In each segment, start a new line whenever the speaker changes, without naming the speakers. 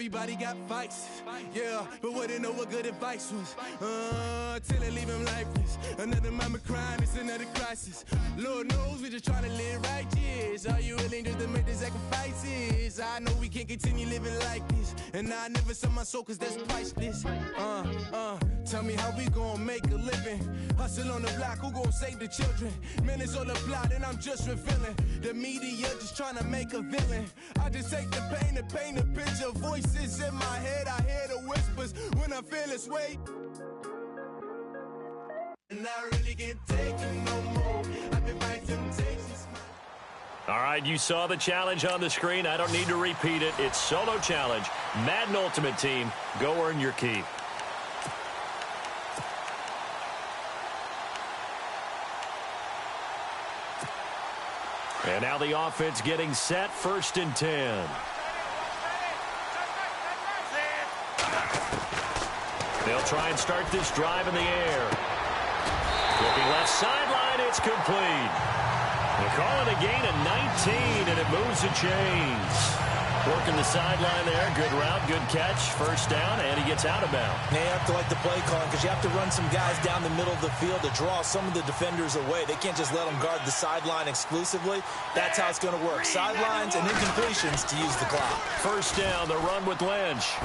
Everybody got fights, yeah, but wouldn't know what good advice was. Till they leave him lifeless. Another mama crying, it's another crisis. Lord knows we just trying to live righteous. Are you willing just to make the sacrifices? I know we can't continue living like this, and I never sell my soul cause that's priceless. Tell me how we gon' make a living. Hustle on the block, who gon' save the children? Minutes on the plot and I'm just revealing. The media just trying to make a villain. I just take the pain and paint a picture. Voices in my head, I hear the whispers when I feel this way. And I really can't take it no more. I've been fighting temptations.
All right, you saw the challenge on the screen. I don't need to repeat it. It's solo challenge. Madden Ultimate Team, go earn your keep. And now the offense getting set, 1st and 10. They'll try and start this drive in the air. Looking left sideline, it's complete. They call it a gain of 19, and it moves the chains. Working the sideline there. Good route, good catch. 1st down, and he gets out of bounds.
Now you have to like the play calling because you have to run some guys down the middle of the field to draw some of the defenders away. They can't just let them guard the sideline exclusively. That's how it's going to work. Sidelines and incompletions to use the clock.
1st down, the run with Lynch.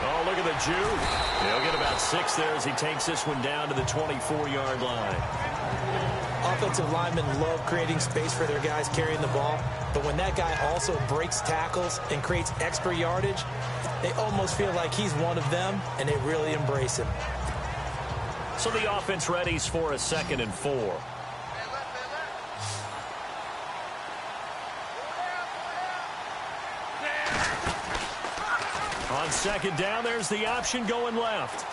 Oh, look at the juke. They'll get about 6 there as he takes this one down to the 24-yard line.
Offensive linemen love creating space for their guys carrying the ball, but when that guy also breaks tackles and creates extra yardage, they almost feel like he's one of them, and they really embrace him.
So the offense readies for a 2nd and 4. On 2nd down, there's the option going left.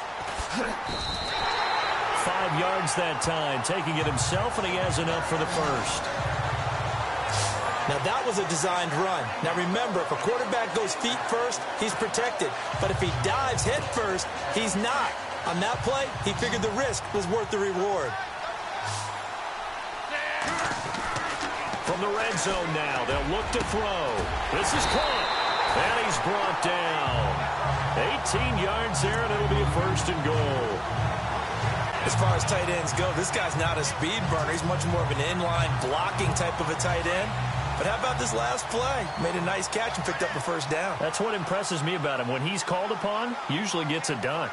5 yards that time, taking it himself, and he has enough for the 1st.
Now that was a designed run. Now remember, if a quarterback goes feet first, he's protected. But if he dives head first, he's not. On that play, he figured the risk was worth the reward.
From the red zone now, they'll look to throw. This is caught, and he's brought down. 18 yards there, and it'll be a 1st and goal.
As far as tight ends go, this guy's not a speed burner. He's much more of an inline blocking type of a tight end. But how about this last play? Made a nice catch and picked up the 1st down.
That's what impresses me about him. When he's called upon, usually gets it done.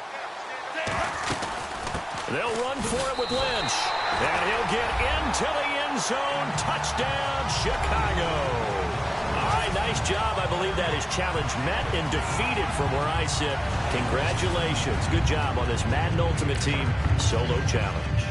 They'll run for it with Lynch. And he'll get into the end zone. Touchdown, Chicago. All right, nice job. I believe that is challenge met and defeated from where I sit. Congratulations. Good job on this Madden Ultimate Team solo challenge.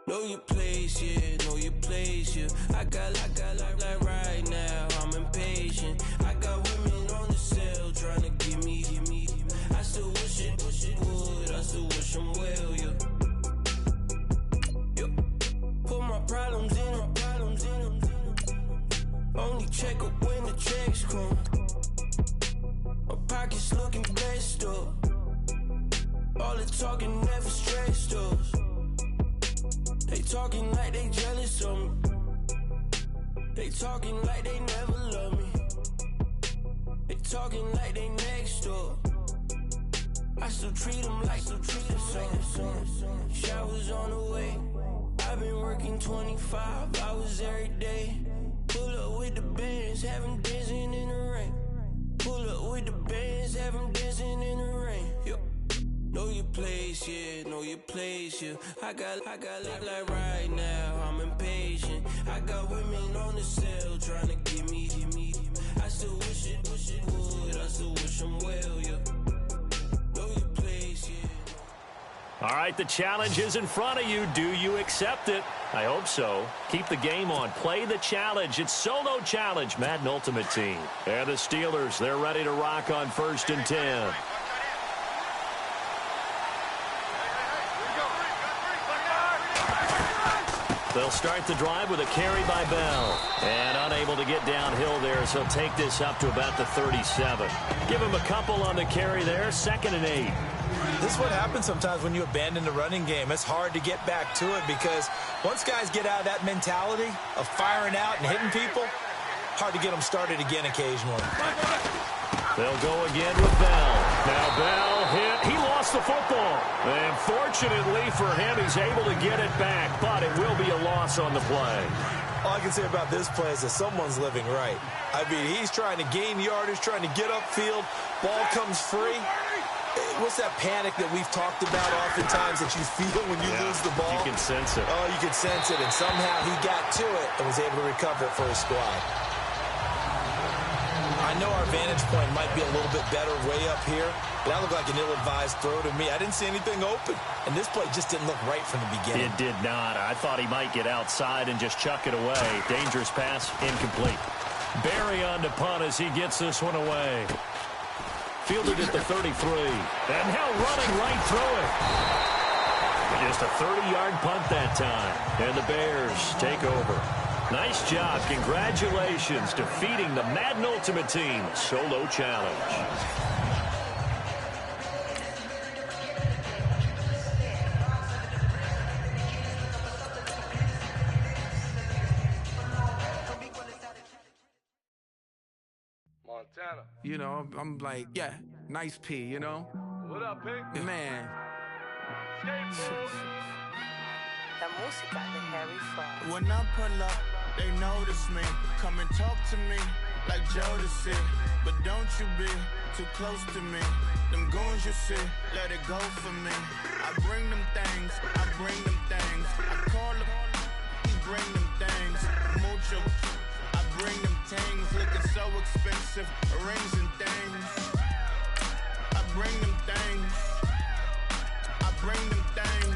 Know your place, yeah, know your place, yeah. I got like right now, I'm impatient. I got women on the cell trying to give me. I still wish it would, I still wish them well, yeah. Put my problems in them. Only check up when the checks come. My pockets looking blessed up. All the talking never stressed us. They talking like they jealous of me. They talking like they never love me. They talking like they next door. I still treat them like some. Showers on the way. I've been working 25 hours every day. Pull up with the bands, have them dancing in the rain. Pull up with the bands, have them dancing in the rain. Yo. Know your place, yeah, know your place, yeah. I got look like right now, I'm impatient. I got women on the cell trying to give me. I still wish it would, I still wish them well, yeah. Know your place, yeah.
All right, the challenge is in front of you. Do you accept it? I hope so. Keep the game on. Play the challenge. It's solo challenge, Madden Ultimate Team. And the Steelers, they're ready to rock on 1st and 10. They'll start the drive with a carry by Bell. And unable to get downhill there, so he'll take this up to about the 37. Give him a couple on the carry there, 2nd and 8.
This is what happens sometimes when you abandon the running game. It's hard to get back to it because once guys get out of that mentality of firing out and hitting people, hard to get them started again occasionally.
They'll go again with Bell. Now Bell hit. He lost the football. And fortunately for him, he's able to get it back, but it will be a loss on the play.
All I can say about this play is that someone's living right. I mean, he's trying to gain yardage, trying to get upfield. Ball comes free. What's that panic that we've talked about oftentimes that you feel when you lose the ball?
You can sense it.
Oh, you can sense it, and somehow he got to it and was able to recover it for his squad. I know our vantage point might be a little bit better way up here, but that looked like an ill-advised throw to me. I didn't see anything open, and this play just didn't look right from the beginning.
It did not. I thought he might get outside and just chuck it away. Dangerous pass, incomplete. Barry on to punt as he gets this one away. Fielded at the 33. And now running right through it. Just a 30-yard punt that time. And the Bears take over. Nice job. Congratulations. Defeating the Madden Ultimate Team solo challenge.
You know, I'm like, yeah, nice P, you know?
What up, Pink?
Man.
When I pull up, they notice me. Come and talk to me like Jodeci. But don't you be too close to me. Them goons you see, let it go for me. I bring them things, I bring them things. I call them, he bring them things. Mucho, I bring them things. Looking so expensive, rings and things. I bring them things. I bring them things.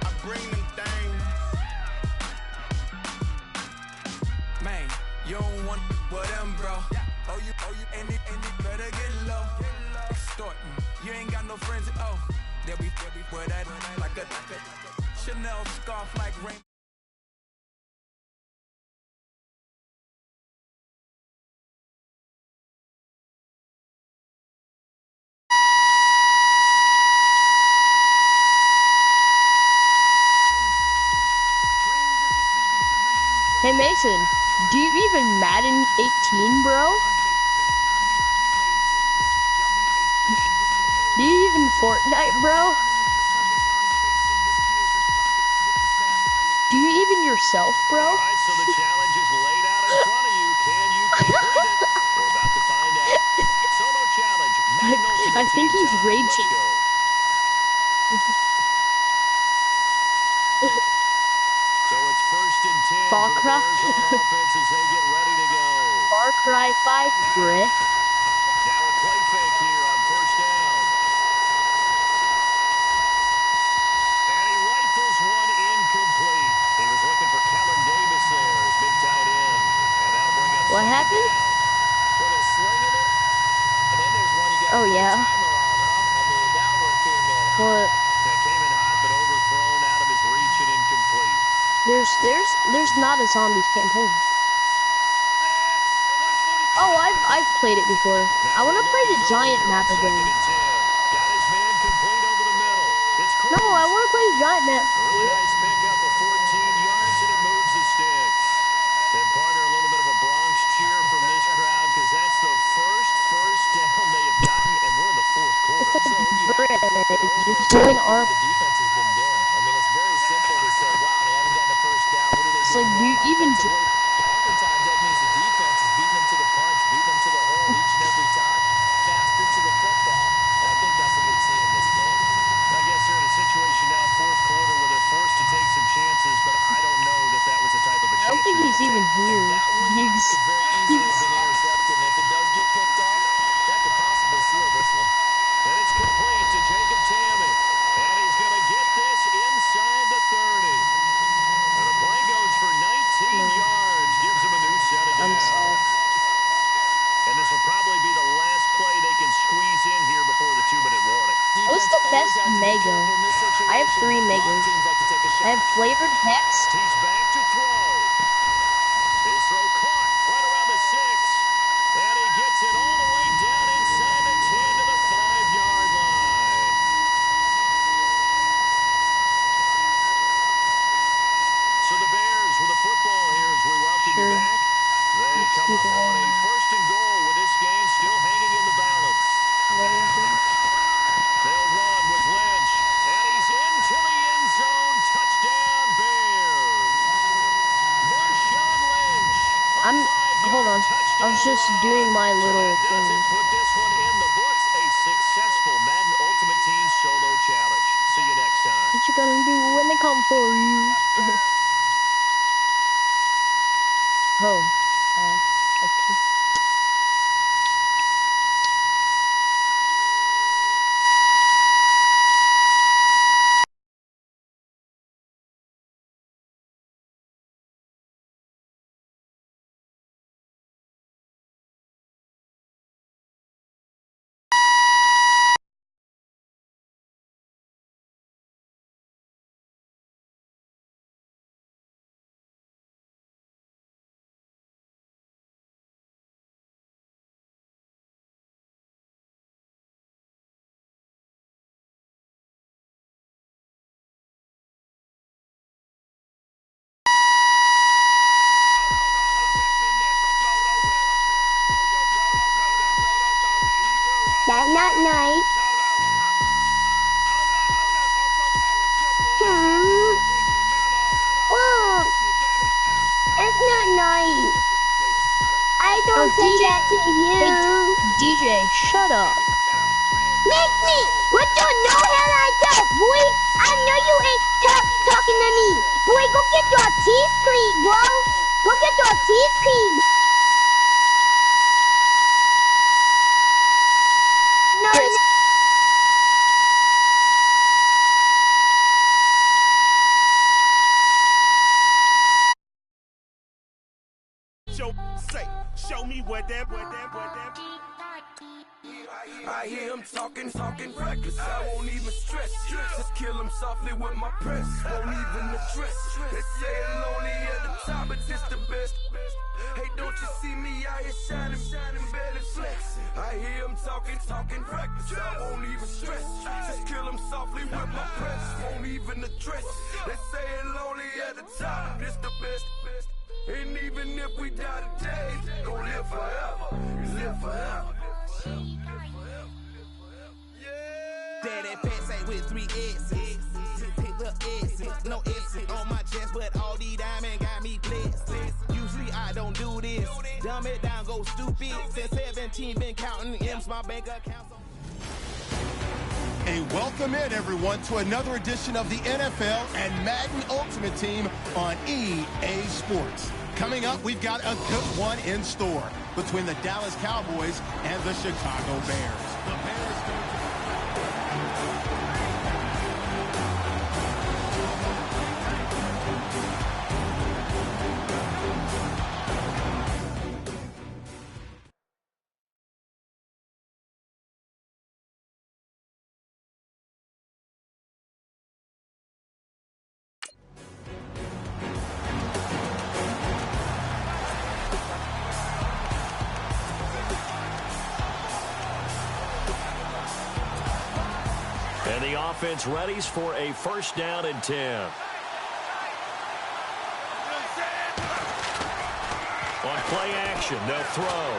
I bring them things.
Man, you don't want with them, bro. Oh, you, and it better get low. Extorting, you ain't got no friends. Oh, they'll be wear that like a Chanel scarf like rain.
Hey Mason, do you even Madden 18, bro? Do you even Fortnite, bro? Do you even yourself, bro?
All right, so the challenge is laid out in front of you. Can you complete it? We're about to find out. Solo challenge. Madden Ultimate
I think
Team
he's
time.
raging.
Let's go. So it's 1st and 10
Far
for the
Cry.
Bears on offense as they get ready to go.
Far Cry 5, Brick.
Now a play fake here on 1st down. And he rifles one incomplete. He was looking for Kellen Davis there as big tight end. And that'll bring up
What happened?
Well, they're slinging it, and then there's one you got
Oh, yeah.
timer on, huh? I mean, that one came in.
What?
That came in hot, but overthrown out of his reach and incomplete.
There's not a zombies campaign. Oh, I've played it before. I want to play the giant map again.
Got his man complete over the middle. It's
No, I want to play the giant map.
really nice pickup of 14 yards, and it moves the sticks. And partner, a little bit of a Bronx cheer from this crowd because that's the first down they have gotten, and we're in the 4th quarter.
So you have
Brick,
to flip it over
you're
and
doing
see
our.
what the defense has been doing. I mean, it's very simple to say, wow, they haven't gotten a first down. What are they
It's
doing
like, do you
wrong
even?
offensively? Oftentimes, that means the defense is beating them to the punch, beating them to the hole each and every time, faster to the football. And I think that's what we've seen in this game.
I guess they're in a situation now, 4th quarter, where they're forced to take some chances, but I don't know that was the type of a
I
chance.
don't think he's even here.
That one
He's.
could very easily have been intercepted, and if it does get picked off, that could possibly seal this one.
And it's complete to Jacob Tammy. And he's going to get this inside the 30. And the play goes for 19 yards. Gives him a new set of
I'm
downs.
sorry.
And this will probably be the last play they can squeeze in here before the 2-minute warning.
What's the best mega. I have 3 megas. I have flavored hex.
He's back to throw. His throw caught right around the 6. And he gets it all the way down inside the 10 to the 5-yard line. So the Bears with the football here as we welcome you back. They come up on a 1st and goal with this game still hanging in the balance. They'll run with Lynch. And he's into the end zone. Touchdown, Bears. Marshawn Lynch.
Hold on. I was just doing my little thing.
Put this one in the books. A successful Madden Ultimate Team solo challenge. See you next time.
What you gonna do when they come for you? Oh. Okay.
That's not nice. Oh, that's not nice. I don't say that to you.
Hey, DJ, shut up.
Make me! What the no hell I don't, boy? I know you ain't talking to me. Boy, go get your teeth cleaned, bro. Go get your teeth cleaned. No,
Show me what that. I hear him talking reckless. I won't even stress. Just kill him softly with my press. Won't even address. They say I'm lonely at the top, but this the best. Hey, don't you see me out here shining, belly flex? I hear him talking reckless. I won't even stress. Just kill him softly with my press. Won't even address. They say I'm lonely at the top, this the best. And even if we die today, gon' live forever. Live forever.
Daddy Patsy with 3 S's. Pick the S's. No S's on my chest, but all these diamonds got me blessed. Usually I don't do this. Dumb it down, go stupid. Since 17 been counting M's, my bank account.
Hey, welcome in, everyone, to another edition of the NFL and Madden Ultimate Team on EA Sports. Coming up, we've got a good one in store between the Dallas Cowboys and the Chicago Bears. The Bears go to
And the offense readies for a 1st down and 10. On play action, they'll throw.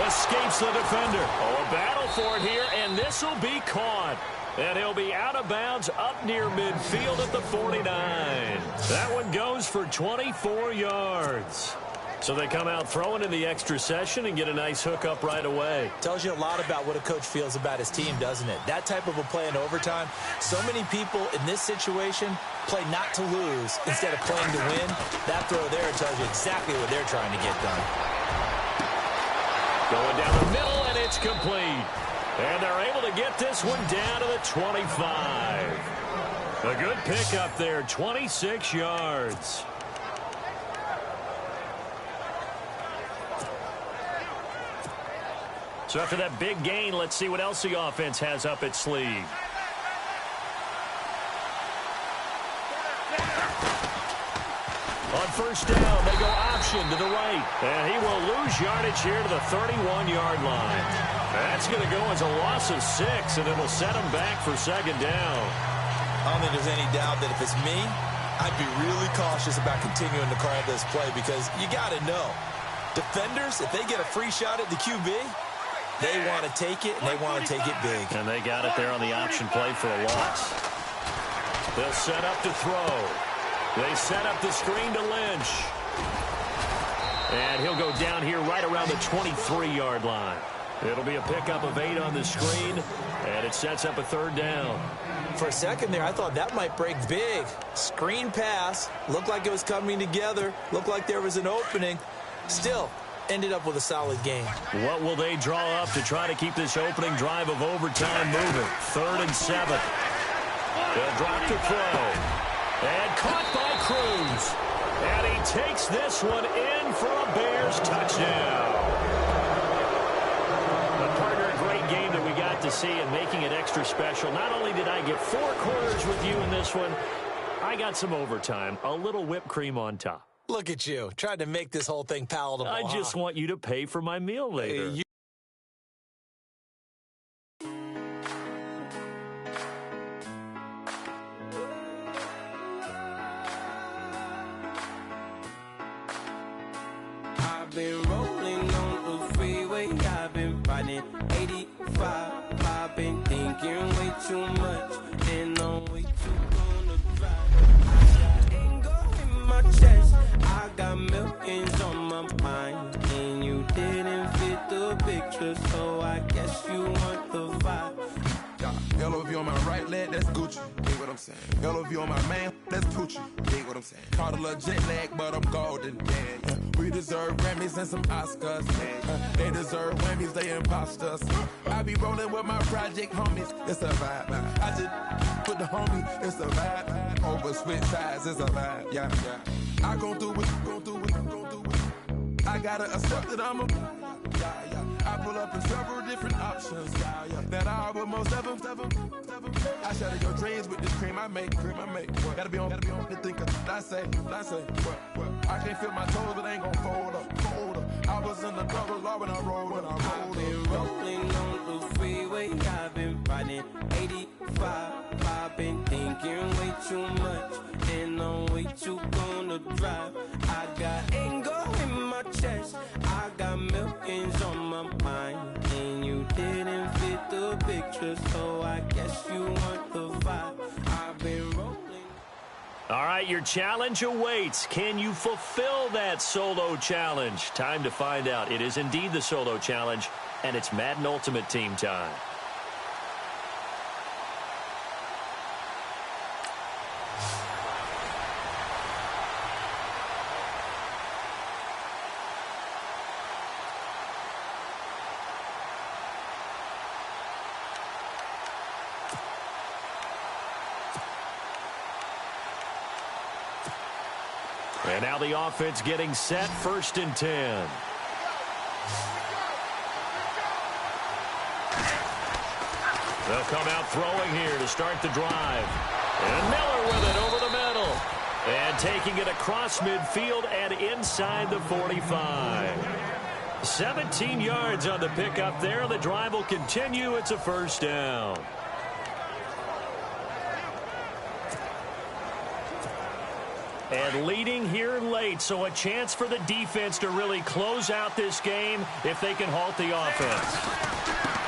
Escapes the defender. Oh, a battle for it here, and this will be caught. And he'll be out of bounds up near midfield at the 49. That one goes for 24 yards. So they come out throwing in the extra session and get a nice hook up right away.
Tells you a lot about what a coach feels about his team, doesn't it? That type of a play in overtime, so many people in this situation play not to lose instead of playing to win. That throw there tells you exactly what they're trying to get done.
Going down the middle, and it's complete. And they're able to get this one down to the 25. A good pickup there, 26 yards. So after that big gain, let's see what else the offense has up its sleeve. On first down, they go option to the right. And he will lose yardage here to the 31-yard line. That's going to go as a loss of 6, and it'll set him back for second down.
I don't think there's any doubt that if it's me, I'd be really cautious about continuing to call this play because you got to know. Defenders, if they get a free shot at the QB, they want to take it, and they want to take it big.
And they got it there on the option play for a loss. They'll set up to throw. They set up the screen to Lynch. And he'll go down here right around the 23-yard line. It'll be a pickup of 8 on the screen, and it sets up a third down.
For a second there, I thought that might break big. Screen pass. Looked like it was coming together. Looked like there was an opening. Still, ended up with a solid game.
What will they draw up to try to keep this opening drive of overtime moving? 3rd and 7. They'll drop to throw. And caught by Cruz. And he takes this one in for a Bears touchdown. A partner, a great game that we got to see and making it extra special. Not only did I get 4 quarters with you in this one, I got some overtime. A little whipped cream on top.
Look at you, trying to make this whole thing palatable.
I just want you to pay for my meal later.
I've been rolling on the freeway, I've been riding 85. I've been thinking way too much, and I'm way too gonna drive. I got anger in my chest, I got millions on my mind, and you didn't fit the picture, so I guess you want the vibe.
LOV on my right leg, that's Gucci. Dig what I'm saying. LOV on my man, that's Poochie. Dig what I'm saying. Caught a little jet lag, but I'm golden. Yeah. We deserve Grammys and some Oscars. They deserve Whammies, they imposters. I be rolling with my project homies. It's a vibe. I just put the homie. It's a vibe. Over switch sides, it's a vibe. Yeah. I gon' do it, gon' do it, gon' do it. I gotta accept that I'm a. I pull up in several different options. That I but most of them. I shatter your dreams with this cream I make. Gotta be on the thinker. I say. What? I can't feel my toes, but ain't gon' fold up. I was in the double law when I rolled.
I've been rolling on the freeway, I've been riding 85. I've been thinking way too much, and I'm way too gonna drive. I got anger in my chest, I got millions on my mind, and you didn't fit the picture, so I guess you want the vibe. I've been rolling.
All right, your challenge awaits. Can you fulfill that solo challenge? Time to find out. It is indeed the solo challenge, and it's Madden Ultimate Team time. And now the offense getting set, 1st and 10. They'll come out throwing here to start the drive. And Miller with it over the middle. And taking it across midfield and inside the 45. 17 yards on the pickup there. The drive will continue. It's a 1st down. And leading here late, so a chance for the defense to really close out this game if they can halt the offense.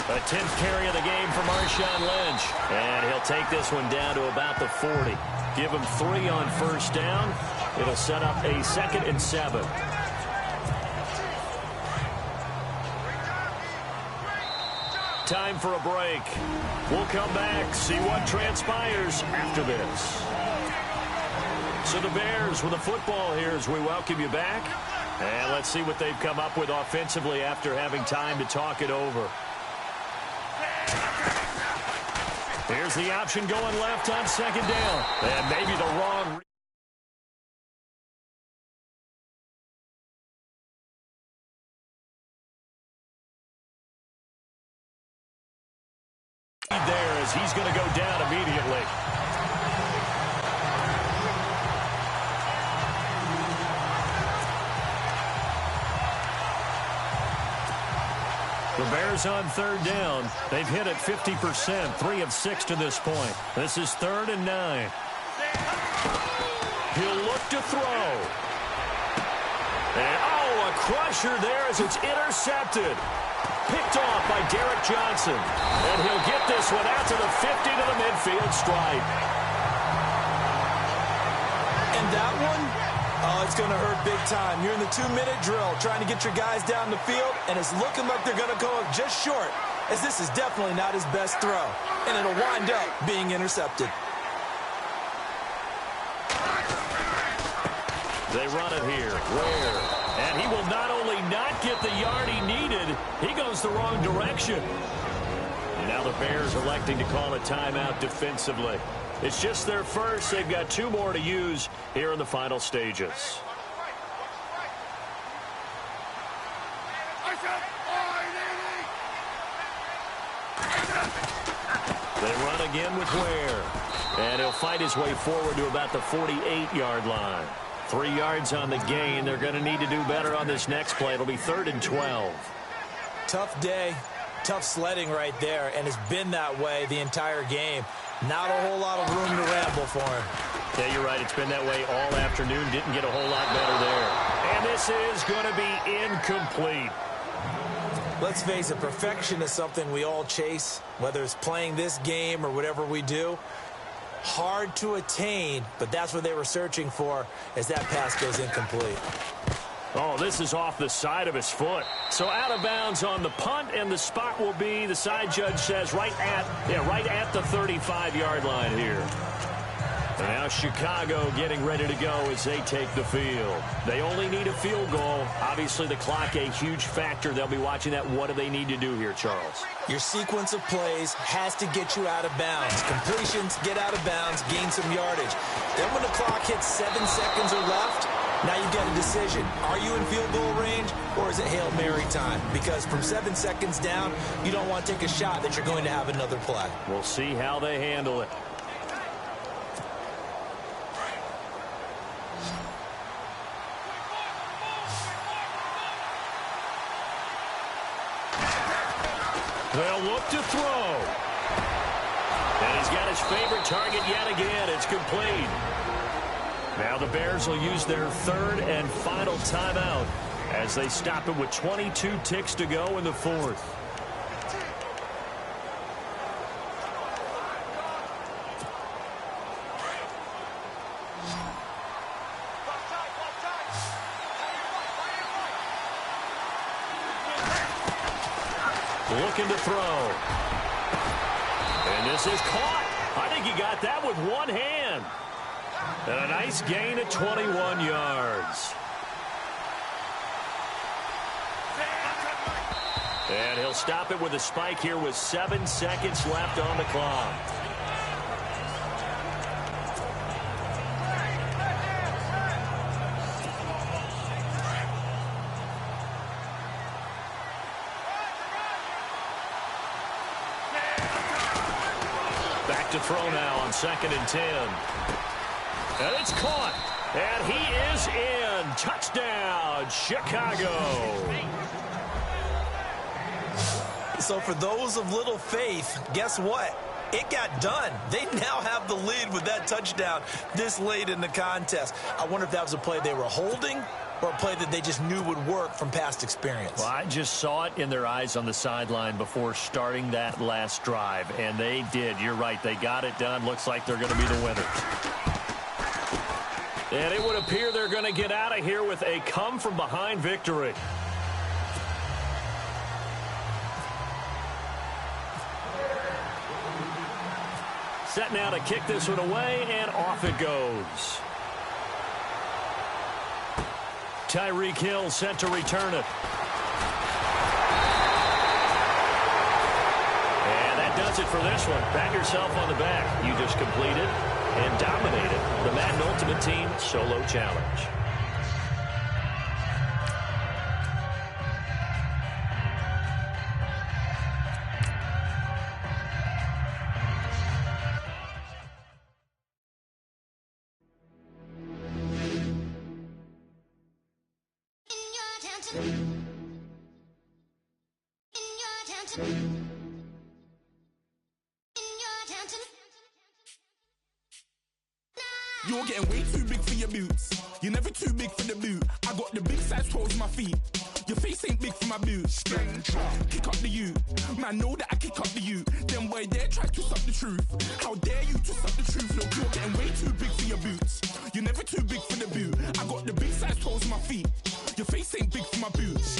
A 10th carry of the game for Marshawn Lynch. And he'll take this one down to about the 40. Give him 3 on 1st down. It'll set up a 2nd and 7. Time for a break. We'll come back, see what transpires after this. So the Bears with the football here as we welcome you back. And let's see what they've come up with offensively after having time to talk it over. Here's the option going left on 2nd down. And maybe the wrong... as he's going to go down immediately. The Bears on third down. They've hit it 50%, 3 of 6 to this point. This is 3rd and 9. He'll look to throw. And, a crusher there as it's intercepted. Picked off by Derek Johnson. And he'll get this one out to the 50 to the midfield stripe.
And that one? Oh, it's going to hurt big time. You're in the 2-minute drill trying to get your guys down the field, and it's looking like they're going to go up just short, as this is definitely not his best throw, and it'll wind up being intercepted.
They run it here. Ware. And he will not only not get the yard he needed, he goes the wrong direction. And now the Bears electing to call a timeout defensively. It's just their first. They've got 2 more to use here in the final stages. They run again with Ware. And he'll fight his way forward to about the 48-yard line. 3 yards on the gain. They're going to need to do better on this next play. It'll be 3rd and 12.
Tough day. Tough sledding right there, and it's been that way the entire game. Not a whole lot of room to ramble for him.
Yeah, you're right. It's been that way all afternoon. Didn't get a whole lot better there. And this is going to be incomplete.
Let's face it, perfection is something we all chase, whether it's playing this game or whatever we do. Hard to attain, but that's what they were searching for as that pass goes incomplete.
Oh, this is off the side of his foot. So out of bounds on the punt, and the spot will be, the side judge says, right at the 35-yard line here. And now Chicago getting ready to go as they take the field. They only need a field goal. Obviously, the clock a huge factor. They'll be watching that. What do they need to do here, Charles?
Your sequence of plays has to get you out of bounds. Completions, get out of bounds, gain some yardage. Then when the clock hits 7 seconds or left, now you get a decision. Are you in field goal range, or is it Hail Mary time? Because from 7 seconds down, you don't want to take a shot that you're going to have another play.
We'll see how they handle it. They'll look to throw. And he's got his favorite target yet again. It's complete. Now the Bears will use their 3rd and final timeout as they stop it with 22 ticks to go in the 4th. Looking to throw. And this is caught. I think he got that with one hand. And a nice gain of 21 yards. And he'll stop it with a spike here with 7 seconds left on the clock. Back to throw now on 2nd and 10. And it's caught. And he is in. Touchdown, Chicago.
So for those of little faith, guess what? It got done. They now have the lead with that touchdown this late in the contest. I wonder if that was a play they were holding or a play that they just knew would work from past experience.
Well, I just saw it in their eyes on the sideline before starting that last drive, and they did. You're right. They got it done. Looks like they're going to be the winners. And it would appear they're going to get out of here with a come-from-behind victory. Set now to kick this one away, and off it goes. Tyreek Hill set to return it. And that does it for this one. Pat yourself on the back. You just completed and dominated the Madden Ultimate Team Solo Challenge.
You're getting way too big for your boots. You're never too big for the boot. I got the big size toes on my feet. Your face ain't big for my boots. Kick up the you. Man, know that I kick up the you. Then boy dare try to twist up the truth. How dare you twist up the truth? Look, you're getting way too big for your boots. You're never too big for the boot. I got the big size toes on my feet. Your face ain't big for my boots.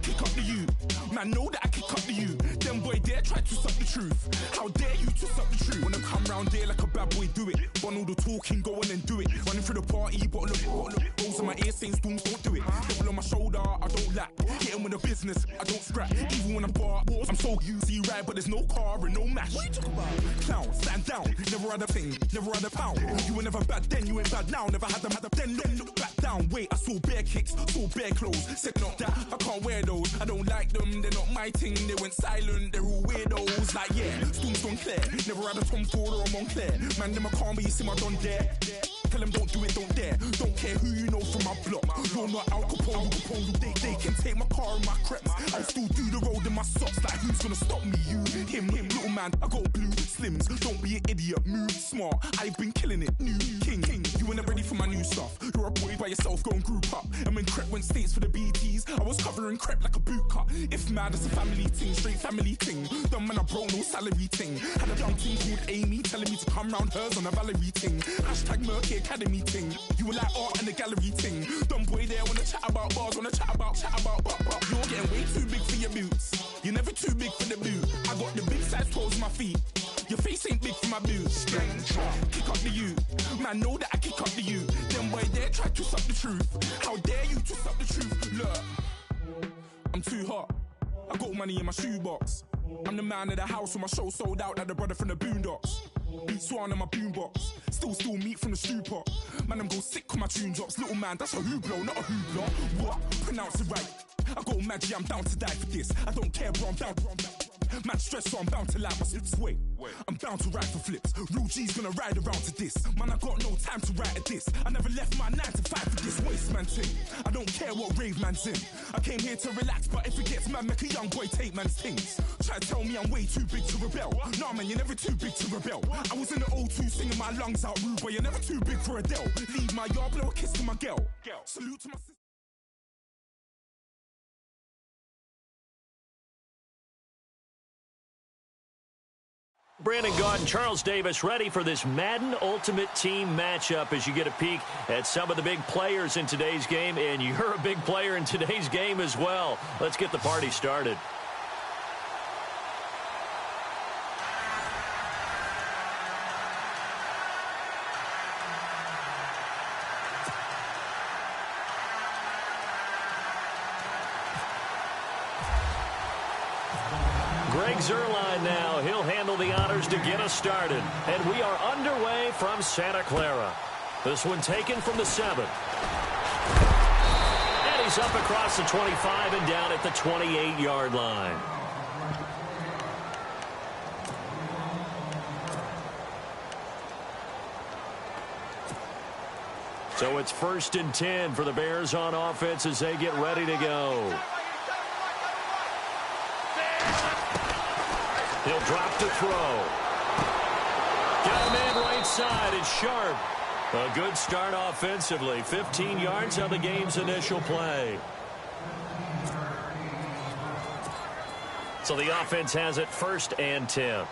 Kick up the you. Man, know that I kick up the you. Then boy dare try to twist up the truth. How dare you twist up the truth? Wanna come round there like a bad boy, do it. Want all the talking, go on and do it. Running through the party, but look, goes in my ear saying storms, don't do it. Devil on my shoulder, I don't lack. Hitting with the business, I don't scrap. Even when I'm bar, I'm so easy ride, but there's no car and no mash. What you talking about? Clown, stand down. Never had a thing, never had a pound. You were never bad then, you ain't bad now. Never had them, then look back down. Wait, I saw bare kicks, saw bare clothes. Said not that, I can't wear those. I don't like them, they're not my thing. They went silent, they're all weirdos. Like yeah, storms don't clear. Never had a Tom Ford or a Montclair. Man, them a calm, but you see my don dare. Tell them don't do it, don't dare. Don't care who you know from my block. You're not Al Capone, they can take my car and my creps. I'll still do the road in my socks. Like who's gonna stop me? You, him, little man. I got blue slims. Don't be an idiot, move smart. I've been killing it, new king. You ain't ready for my new stuff. You're a boy by yourself, go and group up. And when Crep went states for the BTs, I was covering Crep like a boot cut. If mad, it's a family thing, straight family thing. Dumb man, I bro, no salary thing. Had a young thing called Amy telling me to come round hers on a Valerie thing. Hashtag Murky Academy thing. You were like art and the gallery thing. Dumb boy there wanna chat about bars, wanna chat about. You're getting way too big for your boots. You're never too big for the boot. I got the big size toes on my feet. Your face ain't big for my boots. Kick up the you. Man, know that I kick up the you. Then boy dare try to twist up the truth. How dare you twist up the truth? Look, I'm too hot. I got money in my shoebox. I'm the man of the house when my show sold out like the brother from the Boondocks. Beat Swan in my boombox. Still meat from the stew pot. Man, I'm go sick when my tune drops. Little man, that's a hooplo, not a hoopla. What? Pronounce it right. I got magic, I'm down to die for this. I don't care, bro, I'm down. Man, stress, so I'm bound to lie my slips. Wait, I'm bound to ride for flips. Real G's gonna ride around to this. Man, I got no time to write at this. I never left my 9 to 5 for this waste man thing. I don't care what rave man's in. I came here to relax, but if it gets mad, make a young boy take man's things. Try to tell me I'm way too big to rebel. Nah, man, you're never too big to rebel. I was in the O2 singing my lungs out, rude, but you're never too big for Adele. Leave my yard, blow a kiss to my girl. Salute to my sister.
Brandon Gaudin, Charles Davis ready for this Madden Ultimate Team matchup as you get a peek at some of the big players in today's game, and you're a big player in today's game as well. Let's get the party started. Greg Zuerlein now. He'll handle the honors to get us started. And we are underway from Santa Clara. This one taken from the 7. And he's up across the 25 and down at the 28-yard line. So it's 1st and 10 for the Bears on offense as they get ready to go. He'll drop to throw. Got him in right side. It's Sharp. A good start offensively. 15 yards on the game's initial play. So the offense has it 1st and 10.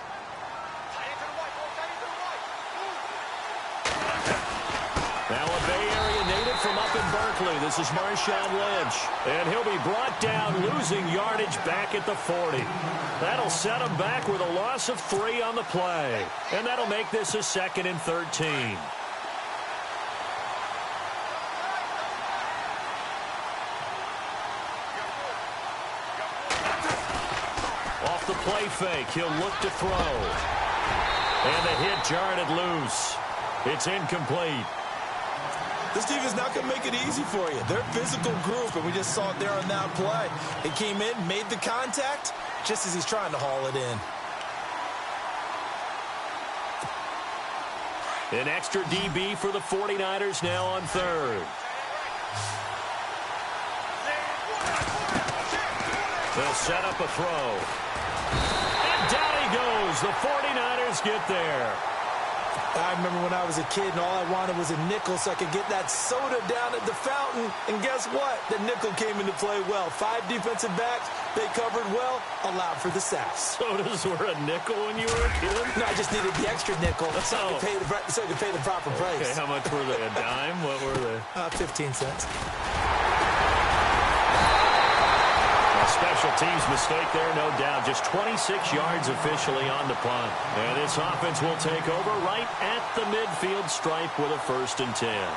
Now a Bay Area native from up in Berkeley. This is Marshawn Lynch. And he'll be brought down, losing yardage back at the 40. That'll set him back with a loss of 3 on the play. And that'll make this a 2nd and 13. Off the play fake, he'll look to throw. And the hit jarred it loose. It's incomplete.
This defense not going to make it easy for you. They're a physical group, and we just saw it there on that play. It came in, made the contact, just as he's trying to haul it in.
An extra DB for the 49ers now on 3rd. They'll set up a throw. And down he goes. The 49ers get there.
I remember when I was a kid and all I wanted was a nickel so I could get that soda down at the fountain. And guess what? The nickel came into play well. 5 defensive backs, they covered well, allowed for the sacks.
Sodas were a nickel when you were a kid?
No, I just needed the extra nickel so I could pay the proper price.
Okay, how much were they? A dime? What were they?
15 cents.
Special teams mistake there, no doubt. Just 26 yards officially on the punt. And this offense will take over right at the midfield stripe with a 1st and 10.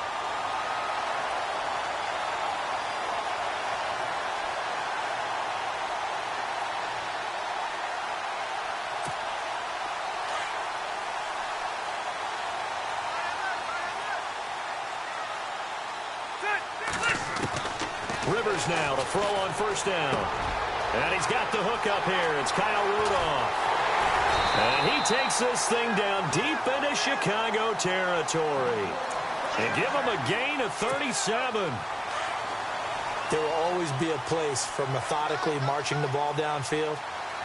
Rivers now to throw on 1st down. And he's got the hook up here. It's Kyle Rudolph. And he takes this thing down deep into Chicago territory. And give him a gain of 37.
There will always be a place for methodically marching the ball downfield.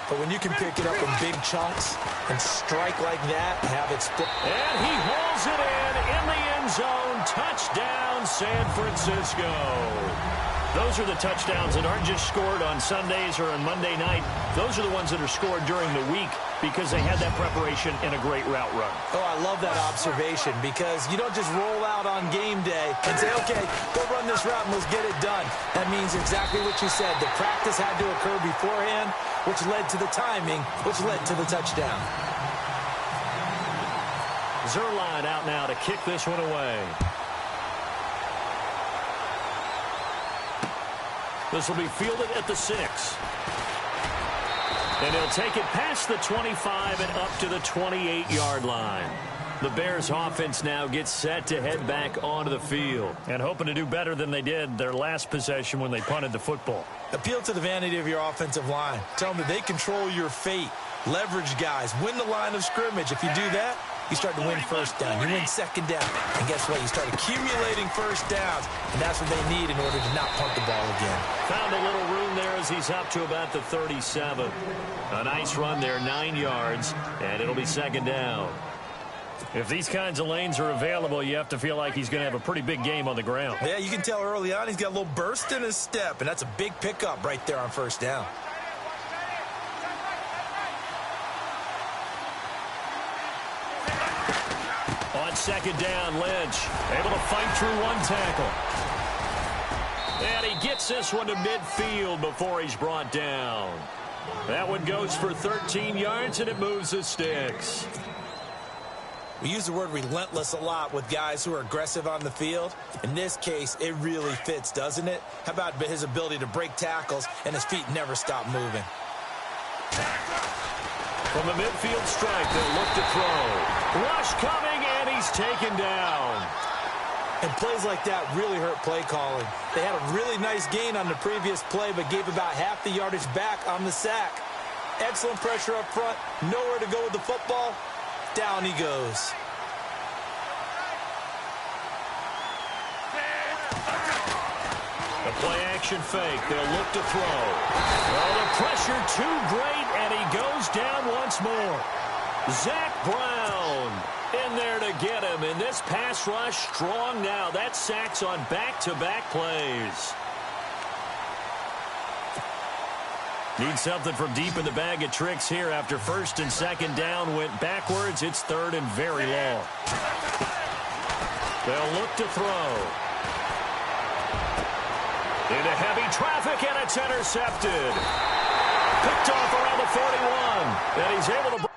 But when you can pick it up in big chunks and strike like that, have it split.
And he hauls it in the end zone. Touchdown, San Francisco. Those are the touchdowns that aren't just scored on Sundays or on Monday night. Those are the ones that are scored during the week because they had that preparation in a great route run.
Oh, I love that observation because you don't just roll out on game day and say, okay, go run this route and let's get it done. That means exactly what you said. The practice had to occur beforehand, which led to the timing, which led to the touchdown.
Zerline out now to kick this one away. This will be fielded at the 6. And he'll take it past the 25 and up to the 28-yard line. The Bears offense now gets set to head back onto the field and hoping to do better than they did their last possession when they punted the football.
Appeal to the vanity of your offensive line. Tell them that they control your fate. Leverage guys. Win the line of scrimmage. If you do that, you start to win 1st down. You win 2nd down. And guess what? You start accumulating 1st downs. And that's what they need in order to not punt the ball again.
Found a little room there as he's up to about the 37. A nice run there, 9 yards. And it'll be 2nd down. If these kinds of lanes are available, you have to feel like he's going to have a pretty big game on the ground.
Yeah, you can tell early on he's got a little burst in his step. And that's a big pickup right there on 1st down.
On 2nd down, Lynch able to fight through one tackle. And he gets this one to midfield before he's brought down. That one goes for 13 yards, and it moves the sticks.
We use the word relentless a lot with guys who are aggressive on the field. In this case, it really fits, doesn't it? How about his ability to break tackles and his feet never stop moving?
From the midfield stripe, they'll look to throw. Rush coming, and he's taken down.
And plays like that really hurt play calling. They had a really nice gain on the previous play, but gave about half the yardage back on the sack. Excellent pressure up front. Nowhere to go with the football. Down he goes.
The play-action fake. They'll look to throw. Well, the pressure too great, and he goes down once more. Zach Brown in there to get him, and this pass rush strong now. That sacks on back-to-back plays. Need something from deep in the bag of tricks here after 1st and 2nd down went backwards. It's 3rd and very long. They'll look to throw. Into heavy traffic, and it's intercepted. Picked off around the 41, and he's able to...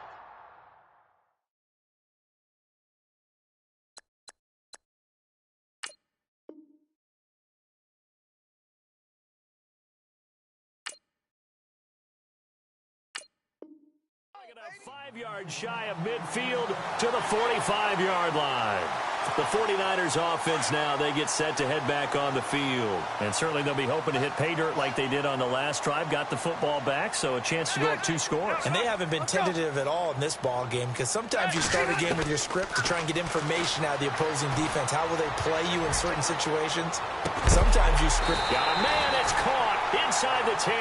A 5 yards shy of midfield to the 45-yard line. The 49ers offense now, they get set to head back on the field. And certainly they'll be hoping to hit pay dirt like they did on the last drive. Got the football back, so a chance to go up 2 scores.
And they haven't been tentative at all in this ball game because sometimes you start a game with your script to try and get information out of the opposing defense. How will they play you in certain situations? Sometimes you script.
Got a man, it's caught inside the 10.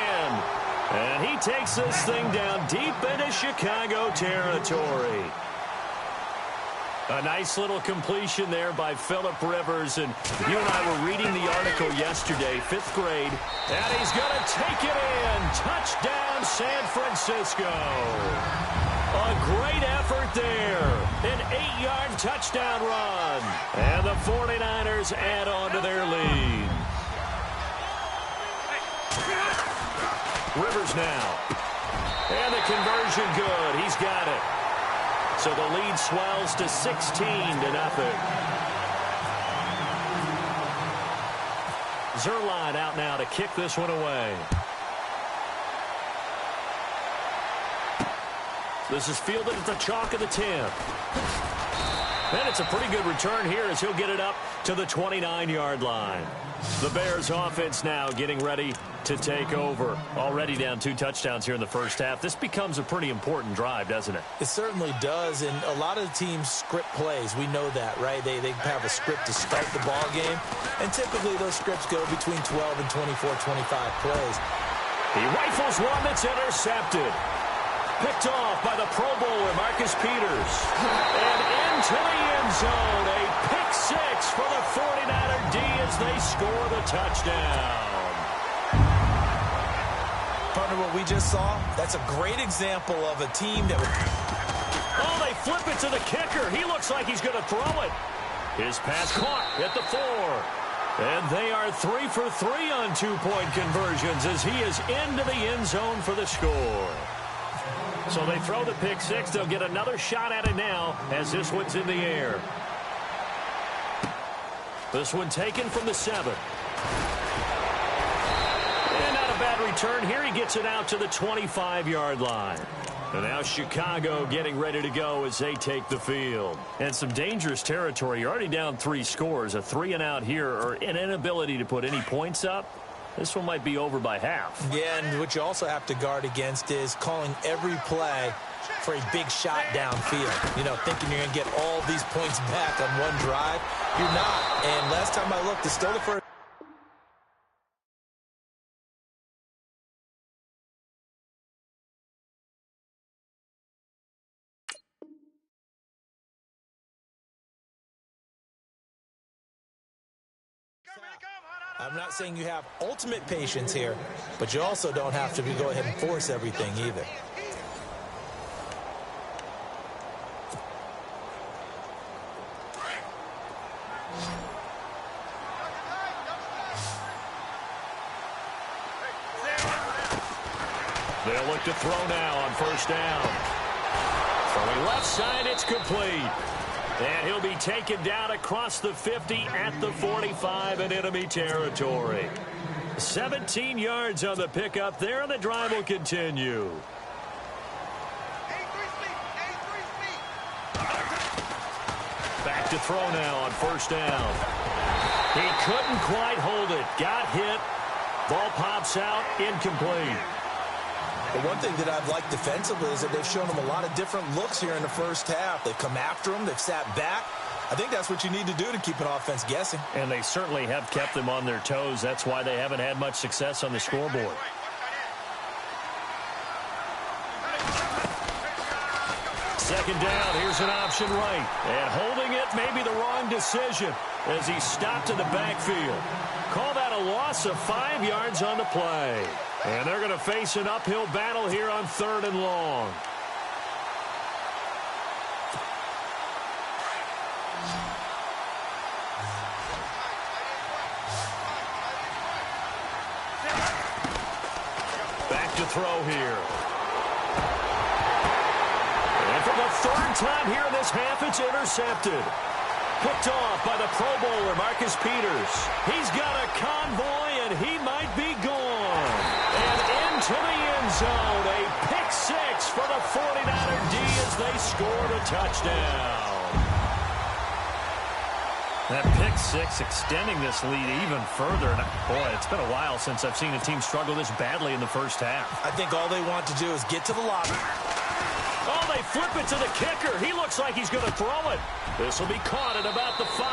And he takes this thing down deep into Chicago territory. A nice little completion there by Phillip Rivers. And you and I were reading the article yesterday, 5th grade. And he's going to take it in. Touchdown, San Francisco. A great effort there. An 8-yard touchdown run. And the 49ers add on to their lead. Rivers now. And the conversion good. He's got it. So the lead swells to 16-0. Zuerlein out now to kick this one away. This is fielded at the chalk of the 10. And it's a pretty good return here as he'll get it up to the 29-yard line. The Bears offense now getting ready to take over. Already down 2 touchdowns here in the first half. This becomes a pretty important drive, doesn't it?
It certainly does, and a lot of the teams script plays. We know that, right? They have a script to start the ball game, and typically those scripts go between 12 and 24, 25 plays.
He rifles one that's intercepted. Picked off by the Pro Bowler, Marcus Peters. And into the end zone, a pick 6 for the 49er D as they score the touchdown.
Partner, what we just saw, that's a great example of a team that...
Oh, they flip it to the kicker. He looks like he's going to throw it. His pass caught at the 4. And they are 3 for 3 on 2-point conversions as he is into the end zone for the score. So they throw the pick 6. They'll get another shot at it now as this one's in the air. This one taken from the 7. And not a bad return here. He gets it out to the 25-yard line. And now Chicago getting ready to go as they take the field. And some dangerous territory. You're already down 3 scores. A 3-and-out here or an inability to put any points up. This one might be over by half.
Yeah, and what you also have to guard against is calling every play for a big shot downfield. You know, thinking you're going to get all these points back on one drive. You're not. And last time I looked, it's still the first. I'm not saying you have ultimate patience here, but you also don't have to go ahead and force everything either.
They'll look to throw now on first down. Throwing left side, it's complete. And he'll be taken down across the 50 at the 45 in enemy territory. 17 yards on the pickup there, and the drive will continue. Back to throw now on first down. He couldn't quite hold it. Got hit. Ball pops out. Incomplete.
But one thing that I've liked defensively is that they've shown him a lot of different looks here in the first half. They've come after him. They've sat back. I think that's what you need to do to keep an offense guessing.
And they certainly have kept them on their toes. That's why they haven't had much success on the scoreboard. Second down, here's an option right. And holding it may be the wrong decision as he stopped in the backfield. Call that a loss of 5 yards on the play. And they're going to face an uphill battle here on 3rd and long. Back to throw here. And for the 3rd time here in this half, it's intercepted. Picked off by the Pro Bowler, Marcus Peters. He's got a convoy, and he might be gone. And into the end zone, a pick 6 for the 49er D as they scored a touchdown. That pick 6 extending this lead even further. And boy, it's been a while since I've seen a team struggle this badly in the first half.
I think all they want to do is get to the lobby.
Oh, they flip it to the kicker. He looks like he's going to throw it. This will be caught at about the 5.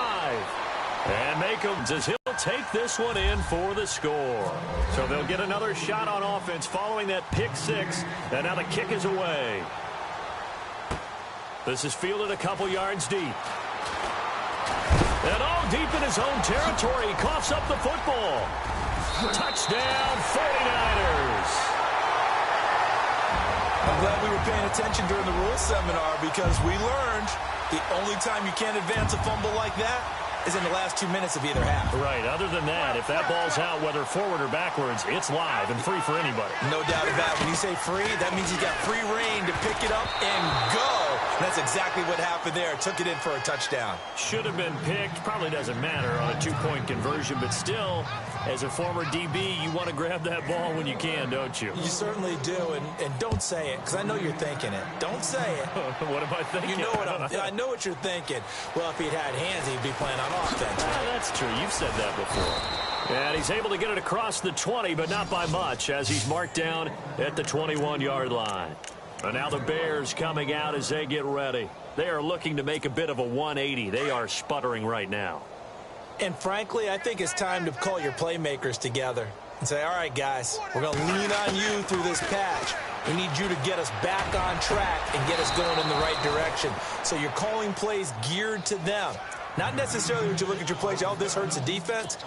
And Macombs as he'll take this one in for the score. So they'll get another shot on offense following that pick six. And now the kick is away. This is fielded a couple yards deep. And all deep in his own territory. He coughs up the football. Touchdown, 49ers.
I'm glad we were paying attention during the rules seminar because we learned the only time you can't advance a fumble like that is in the last 2 minutes of either half.
Right. Other than that, if that ball's out, whether forward or backwards, it's live and free for anybody.
No doubt about it. When you say free, that means he's got free reign to pick it up and go. And that's exactly what happened there. Took it in for a touchdown.
Should have been picked. Probably doesn't matter on a two-point conversion, but still, as a former DB, you want to grab that ball when you can, don't you?
You certainly do, and don't say it, because I know you're thinking it. Don't say it.
What am I thinking?
You know what I know what you're thinking. Well, if he'd had hands, he'd be playing on offense.
That's true. You've said that before. And he's able to get it across the 20, but not by much, as he's marked down at the 21-yard line. And now the Bears coming out as they get ready. They are looking to make a bit of a 180. They are sputtering right now.
And frankly, I think it's time to call your playmakers together and say, all right, guys, we're going to lean on you through this patch. We need you to get us back on track and get us going in the right direction. So you're calling plays geared to them. Not necessarily when you look at your plays, oh, this hurts the defense.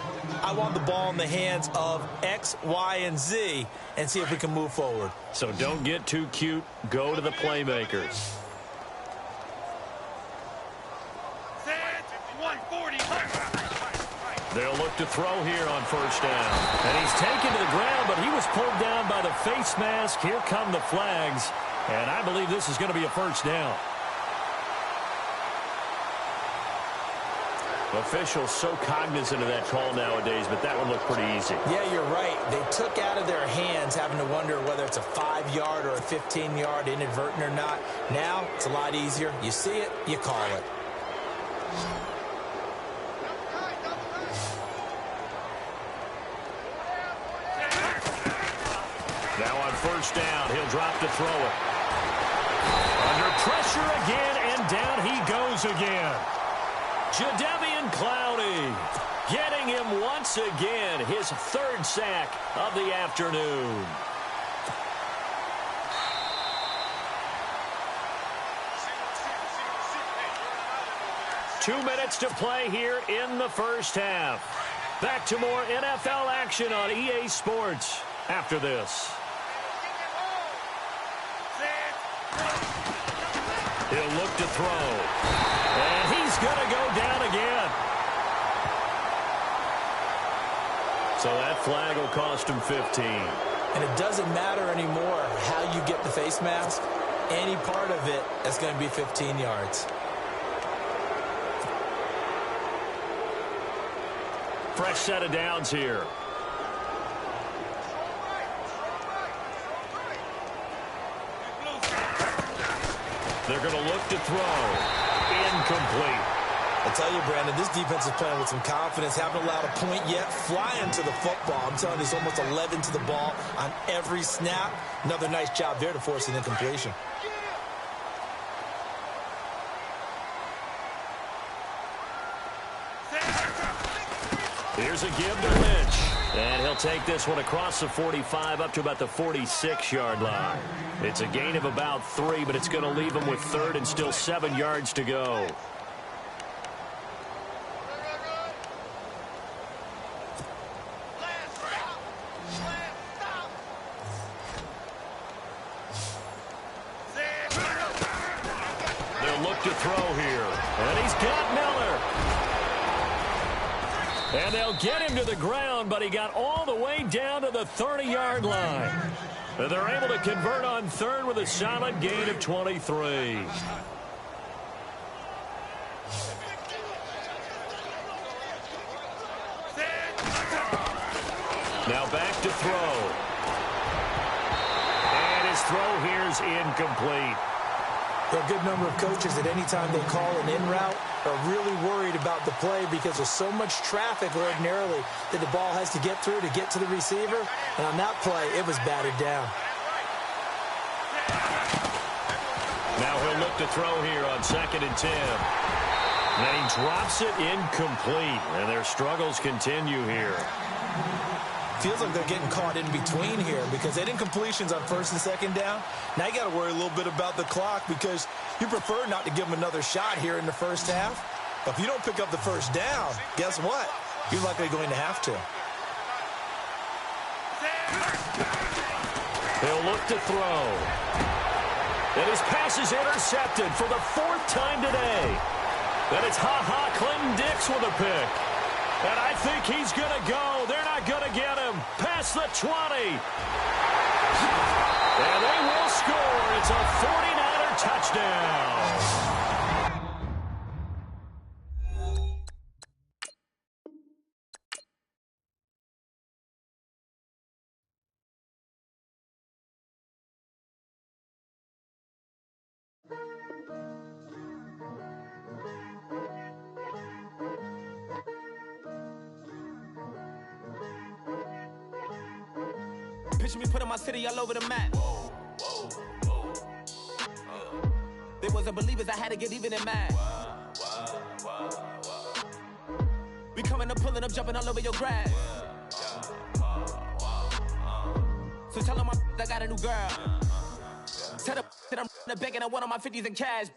I want the ball in the hands of X, Y, and Z and see if we can move forward.
So don't get too cute. Go to the playmakers. They'll look to throw here on first down. And he's taken to the ground, but he was pulled down by the face mask. Here come the flags. And I believe this is going to be a first down. Officials so cognizant of that call nowadays, but that would look pretty easy.
Yeah, you're right. They took out of their hands having to wonder whether it's a 5-yard or a 15-yard inadvertent or not. Now, it's a lot easier. You see it, you call it.
Now on first down, he'll drop to throw it. Under pressure again, and down he goes again. Jadeveon Clowney getting him once again, his third sack of the afternoon. Two minutes to play here in the first half. Back to more NFL action on EA Sports after this. He'll look to throw. And he's going to go down again. So that flag will cost him 15.
And it doesn't matter anymore how you get the face mask. Any part of it is going to be 15 yards.
Fresh set of downs here. They're going to look to throw. Incomplete.
I tell you, Brandon, this defense is playing with some confidence. Haven't allowed a point yet. Flying to the football. I'm telling you, there's almost 11 to the ball on every snap. Another nice job there to force an incompletion.
Here's a give to Lynch. And he'll take this one across the 45 up to about the 46-yard line. It's a gain of about 3, but it's going to leave him with third and still 7 yards to go. They'll look to throw here. And he's got Miller. And they'll get him to the ground, but he got all the way down to the 30-yard line. And they're able to convert on third with a solid gain of 23. Now back to throw. And his throw here's incomplete.
There are a good number of coaches that any time they call an in route are really worried about the play because there's so much traffic ordinarily that the ball has to get through to get to the receiver. And on that play, it was batted down.
Now he'll look to throw here on 2nd and 10. And he drops it incomplete, and their struggles continue here.
Feels like they're getting caught in between here because they didn't completions on first and second down. Now you got to worry a little bit about the clock because you prefer not to give them another shot here in the first half. But if you don't pick up the first down, guess what? You're likely going to have to.
He'll look to throw. And his pass is intercepted for the 4th time today. Then it's Clinton Dix with a pick. And I think he's going to go. They're not going to get him. Past the 20. And they will score. It's a 49er touchdown.
Picture me putting my city all over the map. They wasn't believers, I had to get even in mad. We coming up, pulling up, jumping all over your grass. So tell them I got a new girl. Tell them that I'm begging on one of my 50s in cash.